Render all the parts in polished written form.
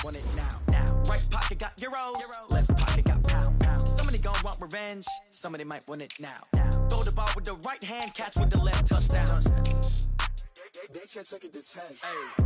want it now. Right pocket got euros, left pocket got pounds. Somebody gon' want revenge, somebody might want it now. Throw the ball with the right hand, catch with the left, touchdown. They can't take it to 10. Hey.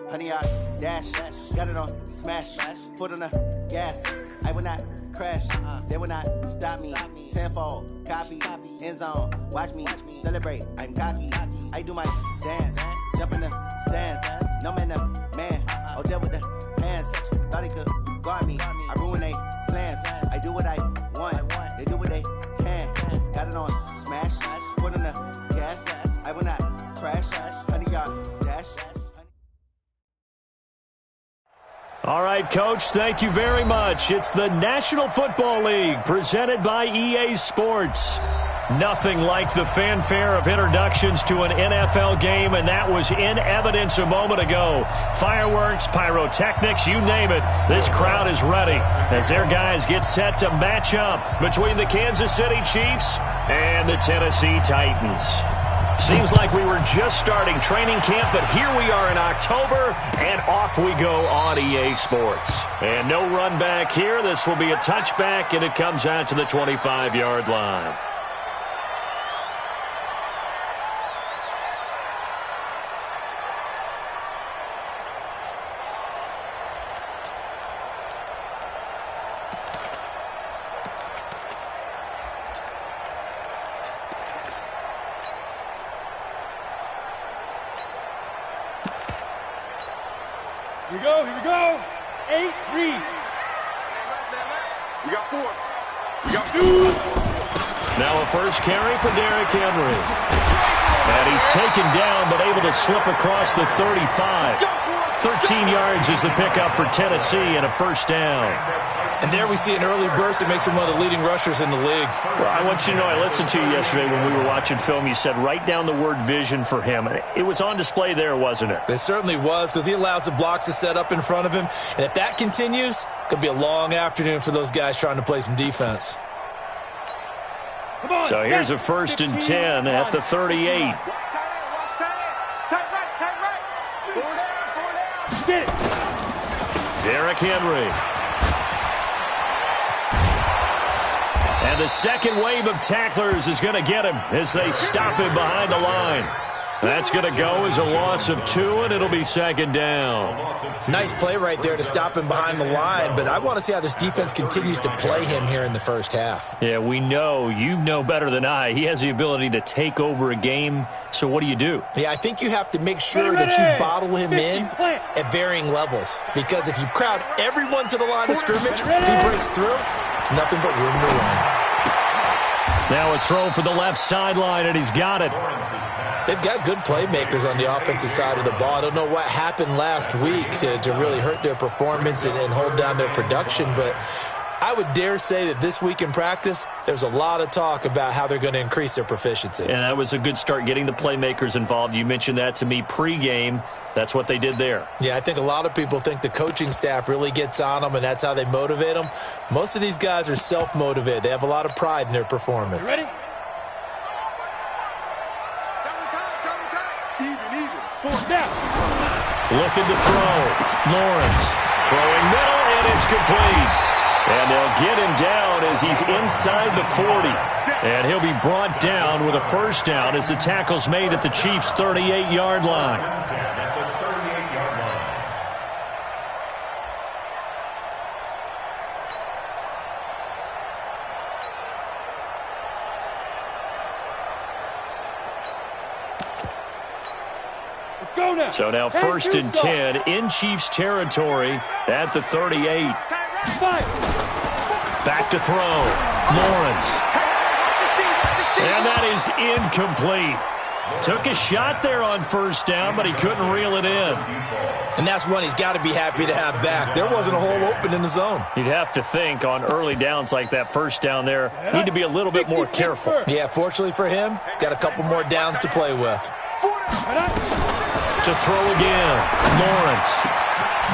Honey, I dash, got it on smash, foot on the gas. I will not crash, they will not stop me. Tenfold, copy, end zone, watch me celebrate. I'm cocky, I do my dance, jump in the stands. No man, the man, oh, deal with the hands. Thought he could guard me, I ruin they plans. I do what I want, they do what they can. Got it on smash, foot on the gas. I will not crash, honey, y'all dash. All right, Coach, thank you very much. It's the National Football League presented by EA Sports. Nothing like the fanfare of introductions to an NFL game, and that was in evidence a moment ago. Fireworks, pyrotechnics, you name it. This crowd is ready as their guys get set to match up between the Kansas City Chiefs and the Tennessee Titans. Seems like we were just starting training camp, but here we are in October, and off we go on EA Sports. And no run back here. This will be a touchback, and it comes out to the 25-yard line. Here we go. 8, read. You got 4. You got 2. Now a first carry for Derrick Henry. And he's taken down but able to slip across the 35. 13 yards is the pickup for Tennessee and a first down. And there we see an early burst that makes him one of the leading rushers in the league. Well, I want you to know, I listened to you yesterday when we were watching film. You said write down the word vision for him. It was on display there, wasn't it? It certainly was, because he allows the blocks to set up in front of him. And if that continues, it could be a long afternoon for those guys trying to play some defense. So here's a 1st and 10 at the 38. Derrick Henry. And the second wave of tacklers is going to get him as they stop him behind the line. That's going to go as a loss of 2, and it'll be 2nd down. Nice play right there to stop him behind the line, but I want to see how this defense continues to play him here in the first half. Yeah, we know. You know better than I. He has the ability to take over a game, so what do you do? Yeah, I think you have to make sure that you bottle him in at varying levels, because if you crowd everyone to the line of scrimmage, if he breaks through, it's nothing but room to run. Now a throw for the left sideline, and he's got it. They've got good playmakers on the offensive side of the ball. I don't know what happened last week to really hurt their performance and hold down their production, but I would dare say that this week in practice, there's a lot of talk about how they're going to increase their proficiency. And that was a good start, getting the playmakers involved. You mentioned that to me pregame. That's what they did there. Yeah, I think a lot of people think the coaching staff really gets on them, and that's how they motivate them. Most of these guys are self-motivated. They have a lot of pride in their performance. You ready? Fourth down. Looking to throw. Lawrence throwing middle, and it's complete. And they'll get him down as he's inside the 40. And he'll be brought down with a first down as the tackle's made at the Chiefs' 38-yard line. So now 1st and 10 in Chiefs territory at the 38. Back to throw. Lawrence. And that is incomplete. Took a shot there on first down, but he couldn't reel it in. And that's one he's got to be happy to have back. There wasn't a hole open in the zone. You'd have to think on early downs like that first down there, need to be a little bit more careful. Yeah, fortunately for him, got a couple more downs to play with. To throw again, Lawrence.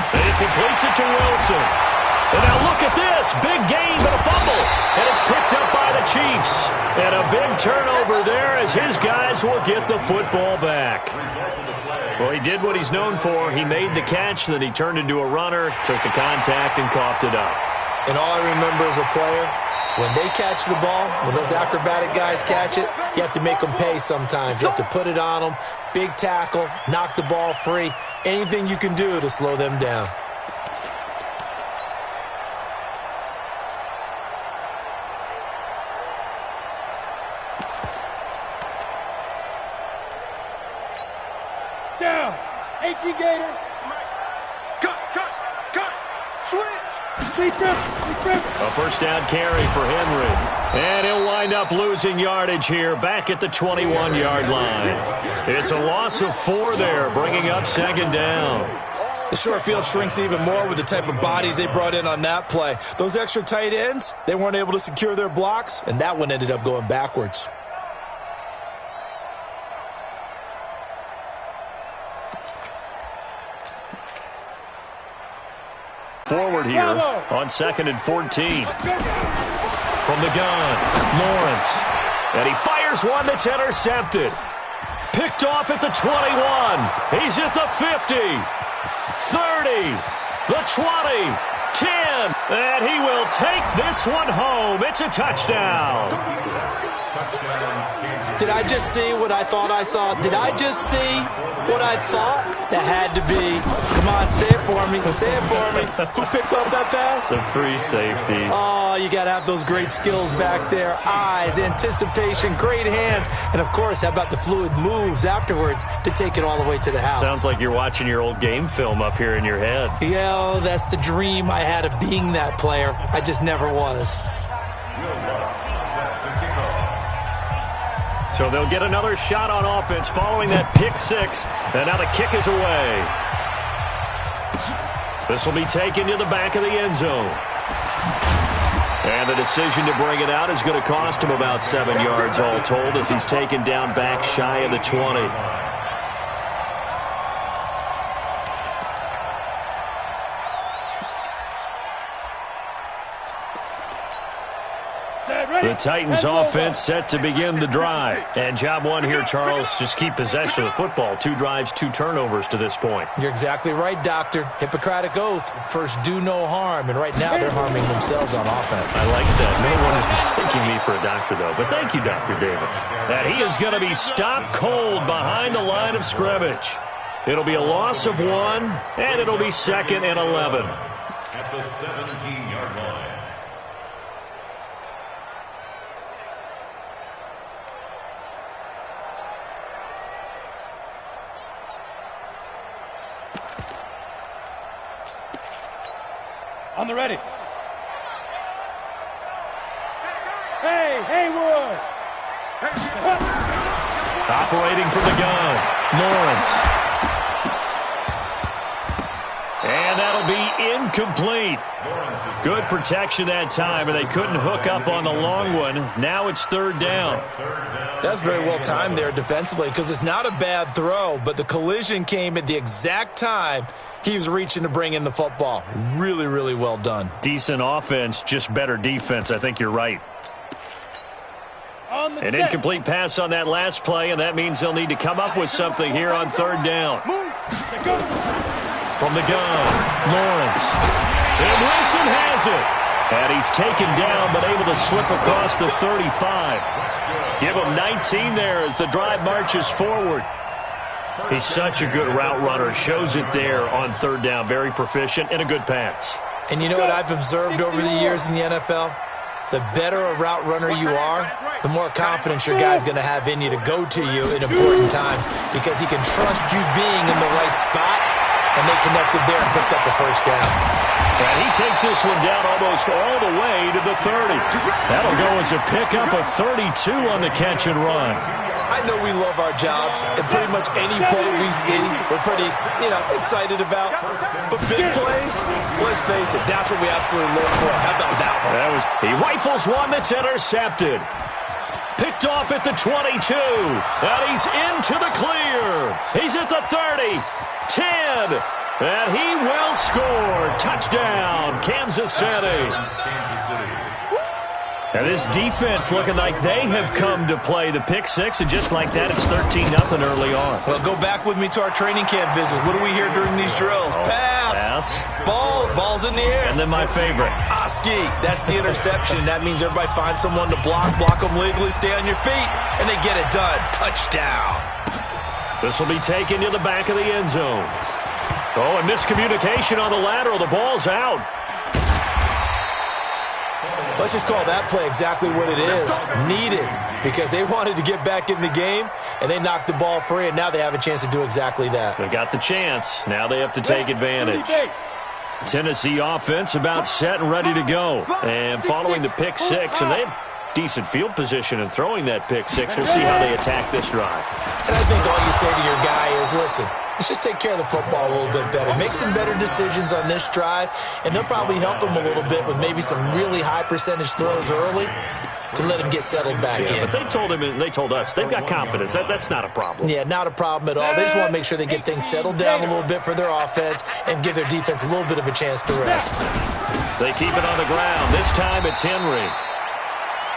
And he completes it to Wilson. And now look at this. Big gain, but a fumble. And it's picked up by the Chiefs. And a big turnover there as his guys will get the football back. Well, he did what he's known for. He made the catch, then he turned into a runner, took the contact, and coughed it up. And all I remember as a player, when they catch the ball, when those acrobatic guys catch it, you have to make them pay sometimes. You have to put it on them, big tackle, knock the ball free, anything you can do to slow them down. Down. HE Gator. Cut. Switch. Secret. A first down carry for Henry. And he'll wind up losing yardage here back at the 21-yard line. It's a loss of 4 there, bringing up second down. The short field shrinks even more with the type of bodies they brought in on that play. Those extra tight ends, they weren't able to secure their blocks, and that one ended up going backwards. Forward here on 2nd and 14. From the gun, Lawrence. And he fires one that's intercepted. Picked off at the 21. He's at the 50. 30. The 20. 10. And he will take this one home. It's a touchdown. Did I just see what I thought I saw? Did I just see what I thought? That had to be. Come on, say it for me. Say it for me. Who picked up that pass? The free safety. Oh, you got to have those great skills back there. Eyes, anticipation, great hands. And, of course, how about the fluid moves afterwards to take it all the way to the house? Sounds like you're watching your old game film up here in your head. Yeah, that's the dream I had of being that player. I just never was. So they'll get another shot on offense following that pick 6. And now the kick is away. This will be taken to the back of the end zone. And the decision to bring it out is going to cost him about 7 yards all told as he's taken down back shy of the 20. The Titans offense set to begin the drive. And job one here, Charles, just keep possession of the football. 2 drives, 2 turnovers to this point. You're exactly right, Doctor. Hippocratic oath. First, do no harm. And right now, they're harming themselves on offense. I like that. No one is mistaking me for a doctor, though. But thank you, Dr. Davis. And he is going to be stopped cold behind the line of scrimmage. It'll be a loss of 1, and it'll be 2nd and 11. At the 17-yard line. On the ready. Hey, Haywood. Operating from the gun, Lawrence. And that'll be incomplete. Good protection that time, and they couldn't hook up on the long one. Now it's 3rd down. That's very well timed there defensively because it's not a bad throw, but the collision came at the exact time he was reaching to bring in the football. Really, really well done. Decent offense, just better defense. I think you're right. An incomplete pass on that last play, and that means they'll need to come up with something here on 3rd down. From the gun, Lawrence. And Wilson has it. And he's taken down, but able to slip across the 35. Give him 19 there as the drive marches forward. He's such a good route runner. Shows it there on 3rd down. Very proficient and a good pass. And you know what I've observed over the years in the NFL? The better a route runner you are, the more confidence your guy's going to have in you to go to you in important times because he can trust you being in the right spot, and they connected there and picked up the first down. And he takes this one down almost all the way to the 30. That'll go as a pickup of 32 on the catch and run. I know we love our jobs, and pretty much any play we see, we're pretty, excited about. But big plays, let's face it, that's what we absolutely live for. How about that one? He rifles one that's intercepted. Picked off at the 22. And he's into the clear. He's at the 30. 10. And he will score. Touchdown, Kansas City. And this defense looking like they have come to play the pick six, and just like that, it's 13-0 early on. Well, go back with me to our training camp visit. What do we hear during these drills? Pass. Ball's in the air. And then my favorite. Oski. That's the interception. That means everybody finds someone to block them legally, stay on your feet, and they get it done. Touchdown. This will be taken to the back of the end zone. Oh, and miscommunication on the lateral. The ball's out. Let's just call that play exactly what it is. Needed, because they wanted to get back in the game, and they knocked the ball free, and now they have a chance to do exactly that. They got the chance. Now they have to take advantage. Tennessee offense about set and ready to go. And following the pick six, and they have decent field position in throwing that pick six. We'll see how they attack this drive. And I think all you say to your guy is, listen, let's just take care of the football a little bit better. Make some better decisions on this drive, and they'll probably help him a little bit with maybe some really high percentage throws early to let him get settled back in. But they told him, and they told us, they've got confidence. That's not a problem. Yeah, not a problem at all. They just want to make sure they get things settled down a little bit for their offense and give their defense a little bit of a chance to rest. They keep it on the ground. This time it's Henry.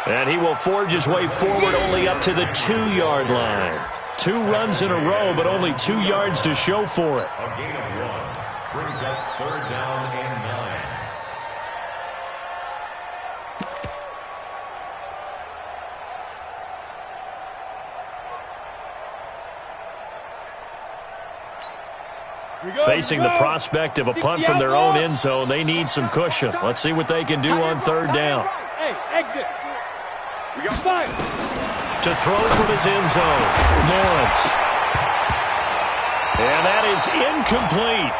And he will forge his way forward only up to the 2-yard line. 2 runs in a row, but only 2 yards to show for it. A gain of 1 brings up 3rd down and 9. Facing the prospect of a punt from their own end zone, they need some cushion. Let's see what they can do on 3rd down. Hey, exit. We got 5. To throw from his end zone, Lawrence. And that is incomplete.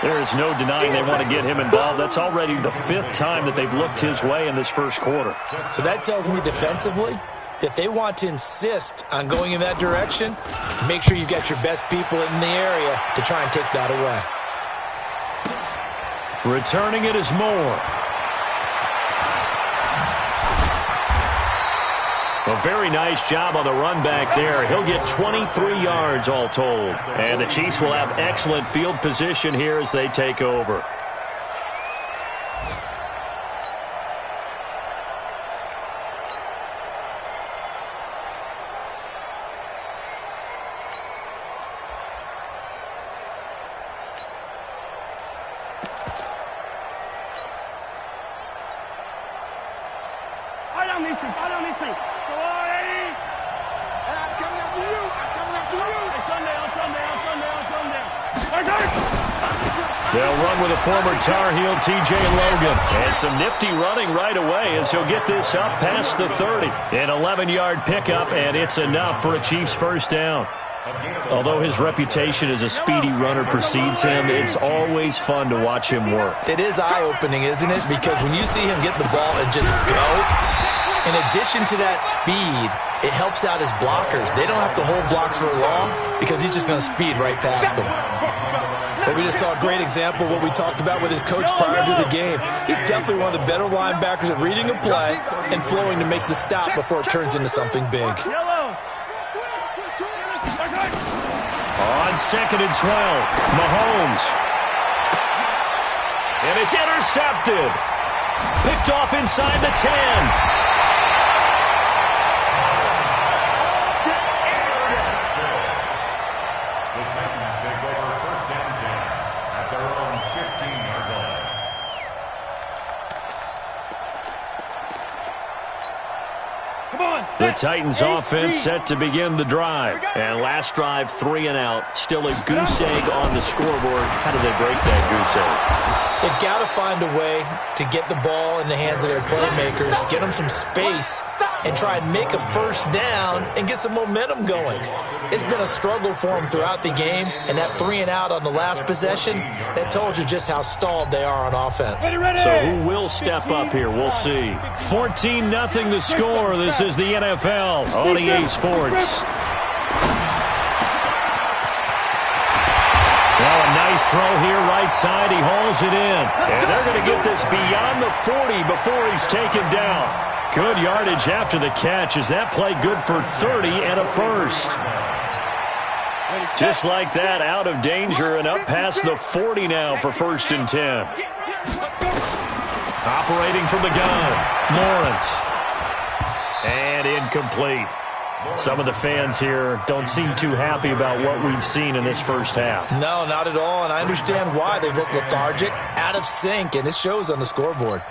There is no denying they want to get him involved. That's already the 5th time that they've looked his way in this first quarter. So that tells me defensively that they want to insist on going in that direction. Make sure you've got your best people in the area to try and take that away. Returning it is Moore. A very nice job on the run back there. He'll get 23 yards all told. And the Chiefs will have excellent field position here as they take over. They'll run with a former Tar Heel, T.J. Logan. And some nifty running right away as he'll get this up past the 30. An 11-yard pickup, and it's enough for a Chiefs first down. Although his reputation as a speedy runner precedes him, it's always fun to watch him work. It is eye-opening, isn't it? Because when you see him get the ball and just go, in addition to that speed, it helps out his blockers. They don't have to hold blocks for long because he's just going to speed right past them. But we just saw a great example of what we talked about with his coach prior to the game. He's definitely one of the better linebackers at reading a play and flowing to make the stop before it turns into something big. On 2nd and 12, Mahomes. And it's intercepted. Picked off inside the 10. The Titans offense set to begin the drive. And last drive, 3 and out. Still a goose egg on the scoreboard. How do they break that goose egg? They've got to find a way to get the ball in the hands of their playmakers, get them some space and try and make a first down and get some momentum going. It's been a struggle for them throughout the game, and that 3-and-out on the last possession, that told you just how stalled they are on offense. So who will step up here? We'll see. 14-0 the score. This is the NFL on EA Sports. Well, a nice throw here, right side. He hauls it in. And they're going to get this beyond the 40 before he's taken down. Good yardage after the catch. Is that play good for 30 and a first? Just like that, out of danger and up past the 40 now for 1st and 10. Operating from the gun, Lawrence. And incomplete. Some of the fans here don't seem too happy about what we've seen in this first half. No, not at all, and I understand why. They've looked lethargic, out of sync, and it shows on the scoreboard.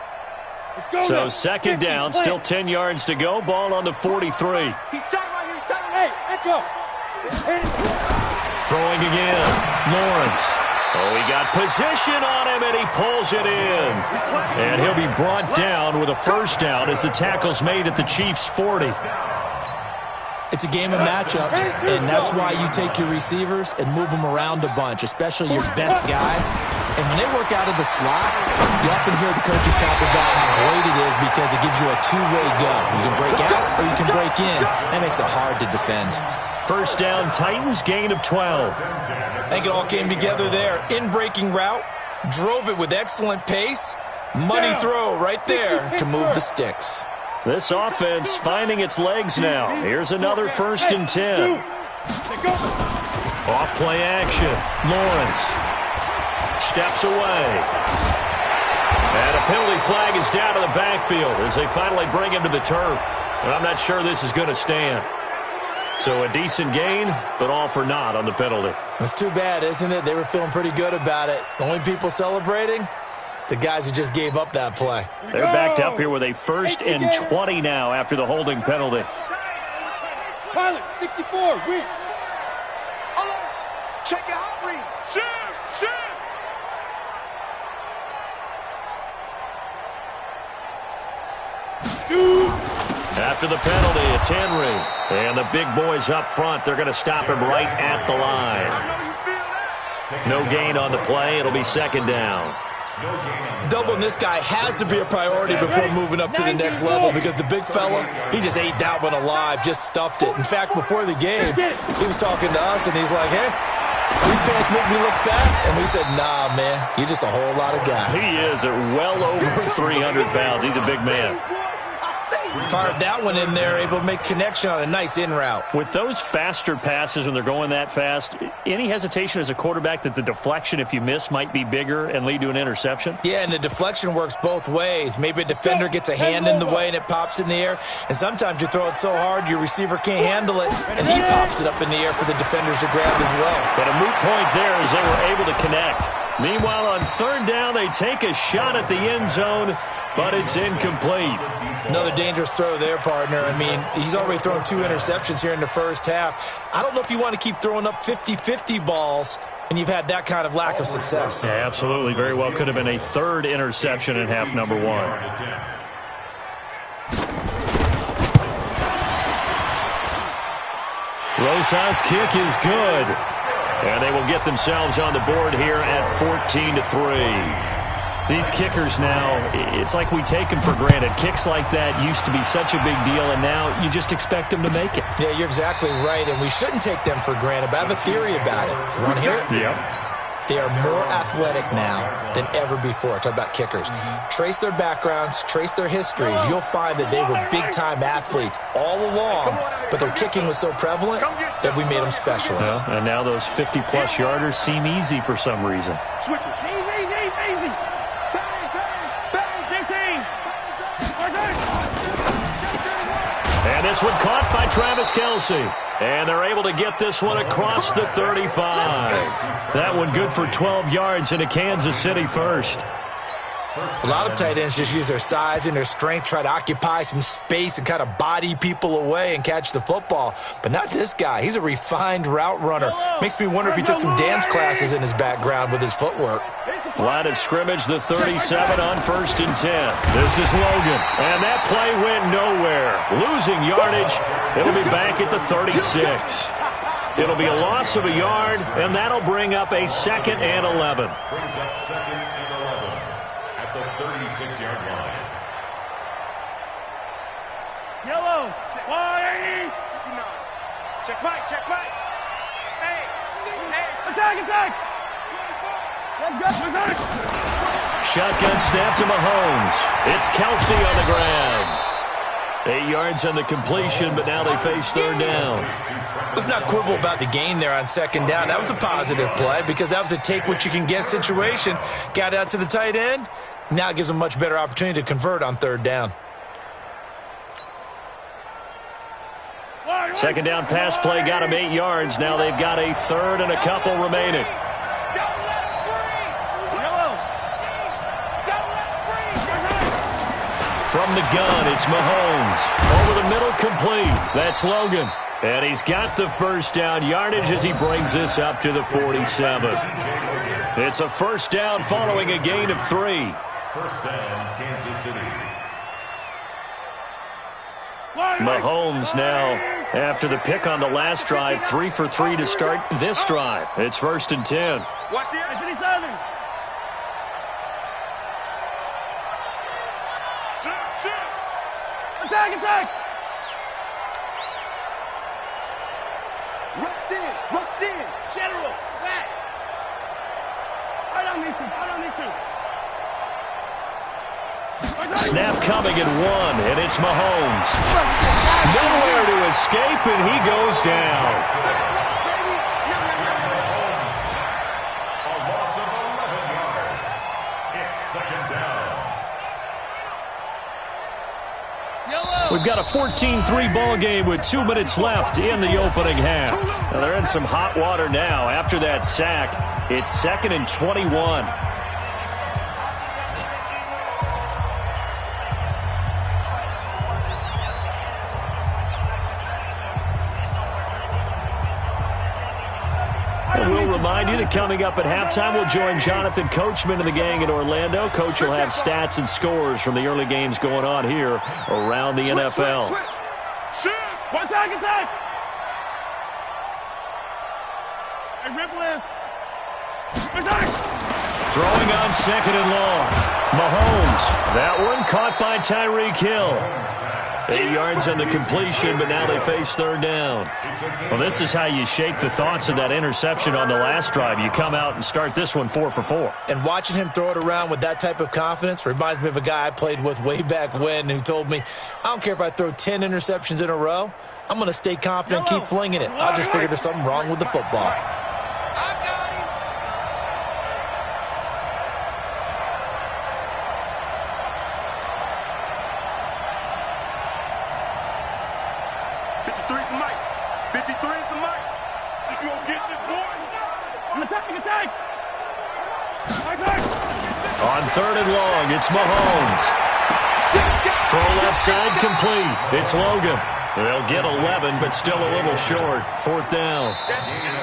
So 2nd down, still 10 yards to go. Ball on the 43. Throwing again, Lawrence. Oh, he got position on him, and he pulls it in. And he'll be brought down with a first down as the tackle's made at the Chiefs' 40. It's a game of matchups, and that's why you take your receivers and move them around a bunch, especially your best guys. And when they work out of the slot, you often hear the coaches talk about how great it is because it gives you a two-way go. You can break out or you can break in. That makes it hard to defend. First down, Titans, gain of 12. I think it all came together there. In-breaking route, drove it with excellent pace. Money throw right there to move the sticks. This offense finding its legs now. Here's another 1st and 10. Off play action. Lawrence steps away. And a penalty flag is down to the backfield as they finally bring him to the turf. And I'm not sure this is going to stand. So a decent gain, but all for naught on the penalty. It's too bad, isn't it? They were feeling pretty good about it. The only people celebrating, the guys who just gave up that play. They're backed up here with a 1st and 20 now after the holding penalty. Pilot, 64, read. Check it out, read. Shoot. After the penalty, it's Henry. And the big boys up front, they're going to stop him right at the line. No gain on the play. It'll be 2nd down. Doubling this guy has to be a priority before moving up to the next level because the big fella, he just ate that one alive, just stuffed it. In fact, before the game, he was talking to us, and he's like, hey, these pants make me look fat. And we said, nah, man, you're just a whole lot of guy. He is at well over 300 pounds. He's a big man. Fired that one in there, able to make connection on a nice in route. With those faster passes when they're going that fast, any hesitation as a quarterback that the deflection, if you miss, might be bigger and lead to an interception? Yeah, and the deflection works both ways. Maybe a defender gets a hand in the way and it pops in the air, and sometimes you throw it so hard your receiver can't handle it, and he pops it up in the air for the defenders to grab as well. But a moot point there as they were able to connect. Meanwhile, on 3rd down, they take a shot at the end zone, but it's incomplete. Another dangerous throw there, partner. I mean, he's already thrown 2 interceptions here in the first half. I don't know if you want to keep throwing up 50-50 balls, and you've had that kind of lack of success. Yeah, absolutely. Very well could have been a 3rd interception in half number 1. Rosas' kick is good. And they will get themselves on the board here at 14-3. These kickers now, it's like we take them for granted. Kicks like that used to be such a big deal, and now you just expect them to make it. Yeah, you're exactly right, and we shouldn't take them for granted, but I have a theory about it. You want to hear it? Yep. They are more athletic now than ever before. Talk about kickers. Trace their backgrounds, trace their histories. You'll find that they were big-time athletes all along, but their kicking was so prevalent that we made them specialists. Well, and now those 50-plus yarders seem easy for some reason. Switches. Easy. And this one caught by Travis Kelce. And they're able to get this one across the 35. That one good for 12 yards into Kansas City first. A lot of tight ends just use their size and their strength, try to occupy some space and kind of body people away and catch the football. But not this guy. He's a refined route runner. Makes me wonder if he took some dance classes in his background with his footwork. Line of scrimmage, the 37 on 1st and 10. This is Logan, and that play went nowhere. Losing yardage. It'll be back at the 36. It'll be a loss of a yard, and that'll bring up a 2nd and 11. Brings up 2nd and 11 at the 36-yard line. Yellow. Why? Check right, check right. Hey. Attack. Let's go. Shotgun snap to Mahomes. It's Kelsey on the ground. 8 yards on the completion, but now they face 3rd down. Let's not quibble about the gain there on 2nd down. That was a positive play because that was a take-what-you-can-get situation. Got out to the tight end. Now it gives them a much better opportunity to convert on 3rd down. 2nd down pass play got them 8 yards. Now they've got a 3rd and a couple remaining. From the gun, it's Mahomes. Over the middle, complete. That's Logan. And he's got the 1st down yardage as he brings this up to the 47. It's a 1st down following a gain of 3. 1st down, Kansas City. Mahomes now, after the pick on the last drive, 3 for 3 to start this drive. It's 1st and 10. Watch here. 57. Attack. Rush in. General, flash. Right on these two. Snap coming at 1, and it's Mahomes. Nowhere to escape, and he goes down. A loss of 11 yards. It's 2nd down. We've got a 14-3 ball game with 2 minutes left in the opening half. Now they're in some hot water now. After that sack, it's 2nd and 21. And we'll remind you that coming up at halftime, we'll join Jonathan Coachman and the gang in Orlando. Coach will have stats and scores from the early games going on here around the NFL. Attack. Hey, Ripple is. Attack. Throwing on 2nd and long. Mahomes. That one caught by Tyreek Hill. 8 yards on the completion, but now they face 3rd down. Well, this is how you shake the thoughts of that interception on the last drive. You come out and start this one 4 for 4. And watching him throw it around with that type of confidence reminds me of a guy I played with way back when who told me, I don't care if I throw 10 interceptions in a row. I'm going to stay confident and keep flinging it. I just figured there's something wrong with the football. On 3rd and long, it's Mahomes. Throw left side complete. It's Logan. They'll get 11, but still a little short. 4th down.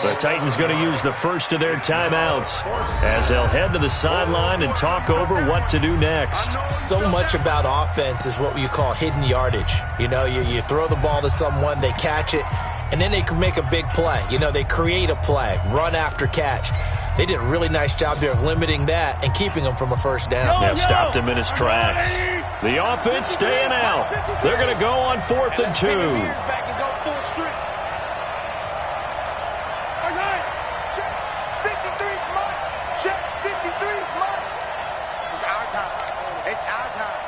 The Titans going to use the first of their timeouts as they'll head to the sideline and talk over what to do next. So much about offense is what you call hidden yardage. You know, you throw the ball to someone, they catch it, and then they can make a big play. You know, they create a play, run after catch. They did a really nice job there of limiting that and keeping them from a 1st down. They've stopped him in his tracks. The offense staying out. They're going to go on 4th and 2. Check 53's mine. It's our time. It's our time.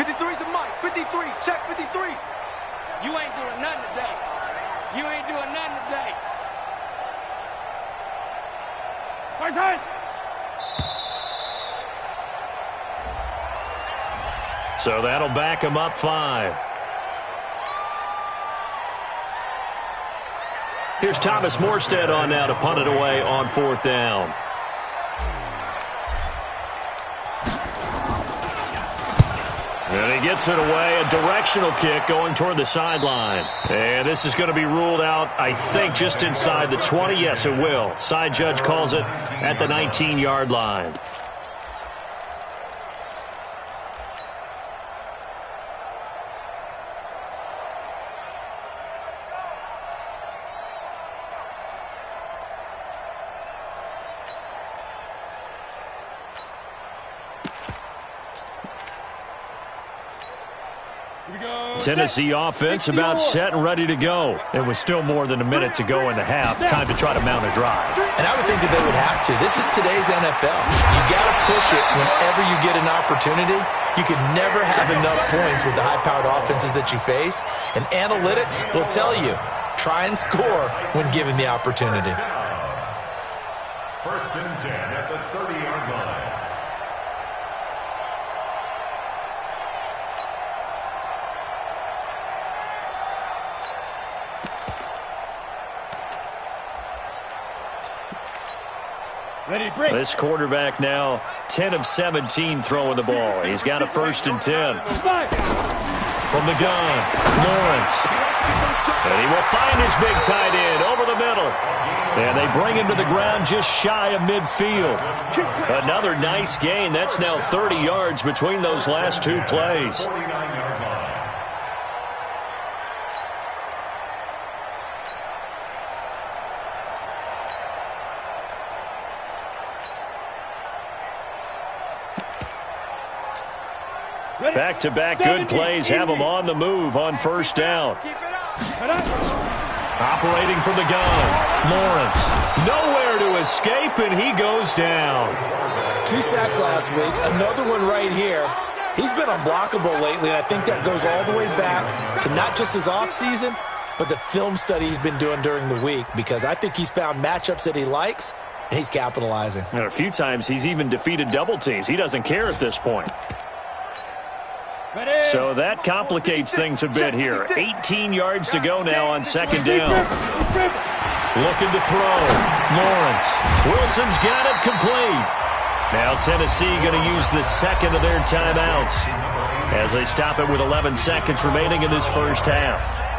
53's the mic. 53. Check 53. You ain't doing nothing today. You ain't doing nothing today. Right side. So that'll back him up 5. Here's Thomas Morstead on now to punt it away on 4th down. And he gets it away, a directional kick going toward the sideline. And this is going to be ruled out, I think, just inside the 20. Yes, it will. Side judge calls it at the 19-yard line. Tennessee offense about set and ready to go. It was still more than a minute to go in the half. Time to try to mount a drive. And I would think that they would have to. This is today's NFL. You got to push it whenever you get an opportunity. You can never have enough points with the high-powered offenses that you face. And analytics will tell you, try and score when given the opportunity. First and 10 at the 30-yard line. This quarterback now 10 of 17 throwing the ball. He's got a 1st and 10. From the gun, Lawrence. And he will find his big tight end over the middle. And they bring him to the ground just shy of midfield. Another nice gain. That's now 30 yards between those last two plays. Back-to-back good plays have him on the move on 1st down. Operating from the gun, Lawrence. Nowhere to escape, and he goes down. 2 sacks last week, another one right here. He's been unblockable lately, and I think that goes all the way back to not just his offseason, but the film study he's been doing during the week, because I think he's found matchups that he likes, and he's capitalizing. And a few times he's even defeated double teams. He doesn't care at this point. So that complicates things a bit here. 18 yards to go now on 2nd down. Looking to throw. Lawrence. Wilson's got it complete. Now Tennessee going to use the 2nd of their timeouts as they stop it with 11 seconds remaining in this 1st half.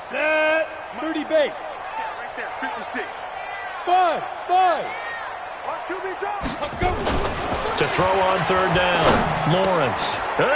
Set. 30 base. Right there, 56. Five. Watch QB drop. Let's go. To throw on 3rd down, Lawrence.